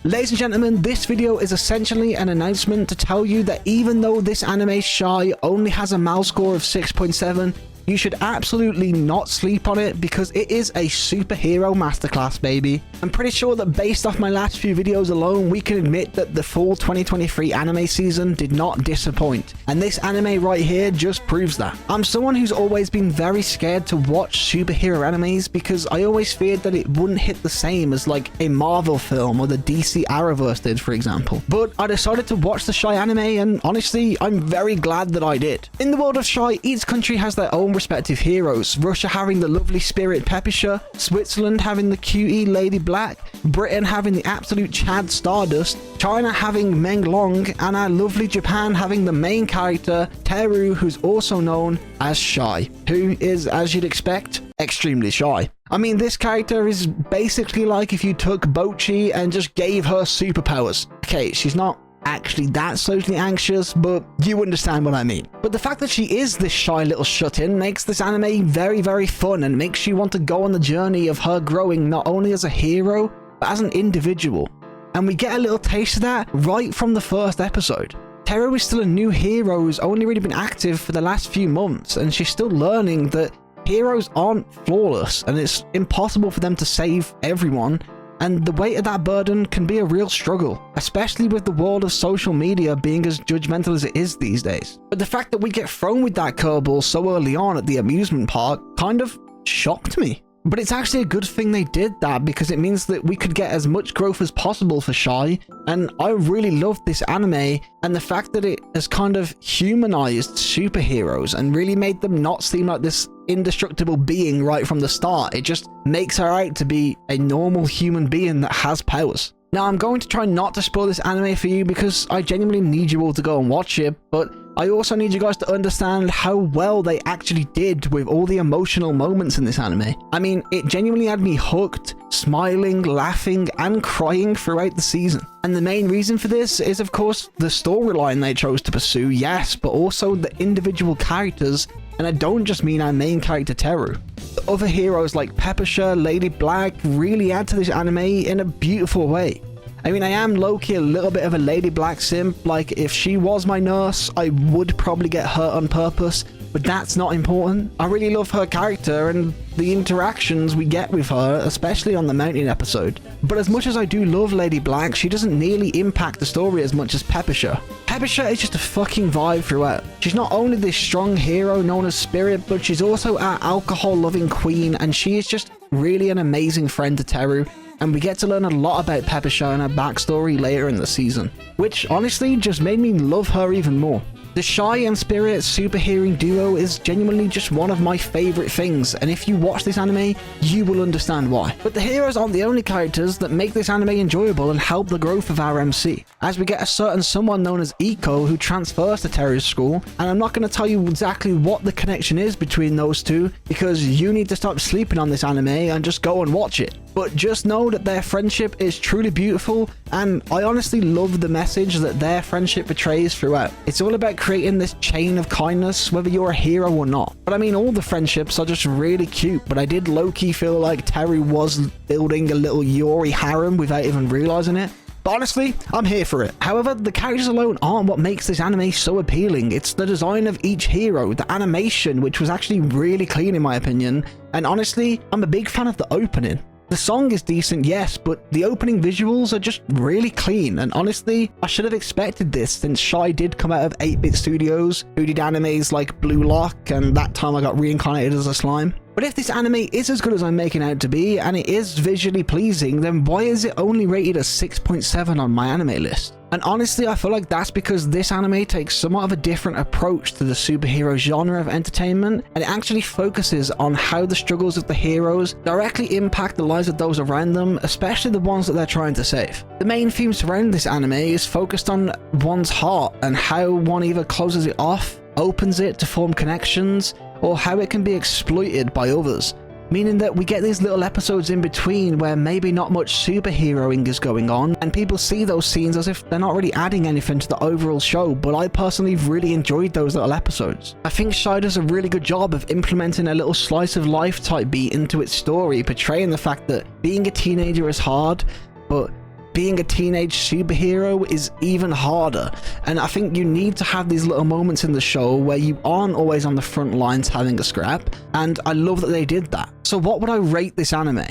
Ladies and gentlemen, this video is essentially an announcement to tell you that even though this anime Shy only has a MAL score of 6.7, you should absolutely not sleep on it because it is a superhero masterclass, baby. I'm pretty sure that based off my last few videos alone, we can admit that the fall 2023 anime season did not disappoint. And this anime right here just proves that. I'm someone who's always been very scared to watch superhero animes because I always feared that it wouldn't hit the same as like a Marvel film or the DC Arrowverse did, for example. But I decided to watch the Shy anime and honestly, I'm very glad that I did. In the world of Shy, each country has their own respective heroes, Russia having the lovely spirit Peppicher, Switzerland having the cutie Lady Black, Britain having the absolute Chad Stardust, China having Meng Long, and our lovely Japan having the main character Teru, who's also known as Shy, who is, as you'd expect, extremely shy. I mean, this character is basically like if you took Bochi and just gave her superpowers. Okay, she's not actually that socially anxious, but you understand what I mean. But the fact that she is this shy little shut-in makes this anime very, very fun and makes you want to go on the journey of her growing not only as a hero, but as an individual. And we get a little taste of that right from the first episode. Teru is still a new hero who's only really been active for the last few months, and she's still learning that heroes aren't flawless and it's impossible for them to save everyone. And the weight of that burden can be a real struggle, especially with the world of social media being as judgmental as it is these days. But the fact that we get thrown with that curveball so early on at the amusement park kind of shocked me. But it's actually a good thing they did that because it means that we could get as much growth as possible for Shy. And I really loved this anime and the fact that it has kind of humanized superheroes and really made them not seem like this indestructible being right from the start. It just makes her out to be a normal human being that has powers. Now, I'm going to try not to spoil this anime for you because I genuinely need you all to go and watch it, but I also need you guys to understand how well they actually did with all the emotional moments in this anime. I mean, it genuinely had me hooked, smiling, laughing, and crying throughout the season. And the main reason for this is, of course, the storyline they chose to pursue, yes, but also the individual characters, and I don't just mean our main character Teru. The other heroes like Peppicher, Lady Black really add to this anime in a beautiful way. I mean, I am low-key a little bit of a Lady Black simp. Like, if she was my nurse, I would probably get hurt on purpose, but that's not important. I really love her character and the interactions we get with her, especially on the mountain episode. But as much as I do love Lady Black, she doesn't nearly impact the story as much as Peppicher. Peppicher is just a fucking vibe throughout. She's not only this strong hero known as Spirit, but she's also our alcohol-loving queen, and she is just really an amazing friend to Teru. And we get to learn a lot about Peppicher and her backstory later in the season, which honestly just made me love her even more. The Shy and Spirit superhero duo is genuinely just one of my favorite things, and if you watch this anime, you will understand why. But the heroes aren't the only characters that make this anime enjoyable and help the growth of our MC, as we get a certain someone known as Iko who transfers to Teru's school, and I'm not going to tell you exactly what the connection is between those two, because you need to stop sleeping on this anime and just go and watch it. But just know that their friendship is truly beautiful, and I honestly love the message that their friendship portrays throughout. It's all about creating this chain of kindness, whether you're a hero or not. But I mean, all the friendships are just really cute, but I did low-key feel like Teru was building a little Yuri harem without even realizing it. But honestly, I'm here for it. However, the characters alone aren't what makes this anime so appealing. It's the design of each hero, the animation, which was actually really clean in my opinion, and honestly, I'm a big fan of the opening. The song is decent, yes, but the opening visuals are just really clean, and honestly, I should have expected this since Shy did come out of 8-Bit Studios, who did animes like Blue Lock, and that time I got reincarnated as a slime. But if this anime is as good as I'm making out to be, and it is visually pleasing, then why is it only rated a 6.7 on my anime list? And honestly, I feel like that's because this anime takes somewhat of a different approach to the superhero genre of entertainment, and it actually focuses on how the struggles of the heroes directly impact the lives of those around them, especially the ones that they're trying to save. The main theme surrounding this anime is focused on one's heart and how one either closes it off, opens it to form connections, or how it can be exploited by others. Meaning that we get these little episodes in between where maybe not much superheroing is going on, and people see those scenes as if they're not really adding anything to the overall show, but I personally really enjoyed those little episodes. I think Shy does a really good job of implementing a little slice of life type beat into its story, portraying the fact that being a teenager is hard, but being a teenage superhero is even harder, and I think you need to have these little moments in the show where you aren't always on the front lines having a scrap, and I love that they did that. So what would I rate this anime?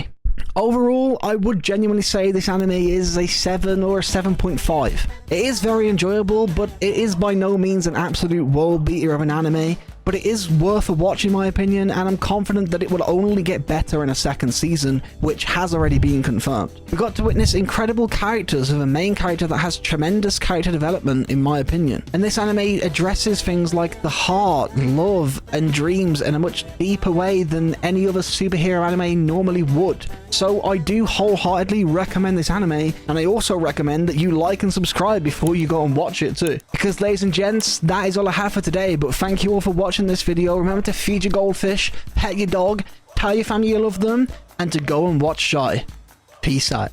Overall, I would genuinely say this anime is a 7 or a 7.5. It is very enjoyable, but it is by no means an absolute world beater of an anime, but it is worth a watch in my opinion, and I'm confident that it will only get better in a second season, which has already been confirmed. We got to witness incredible characters with a main character that has tremendous character development in my opinion, and this anime addresses things like the heart, love, and dreams in a much deeper way than any other superhero anime normally would. So I do wholeheartedly recommend this anime, and I also recommend that you like and subscribe before you go and watch it too. Because ladies and gents, that is all I have for today, but thank you all for watching this video. Remember to feed your goldfish, pet your dog, tell your family you love them, and to go and watch Shy. Peace out.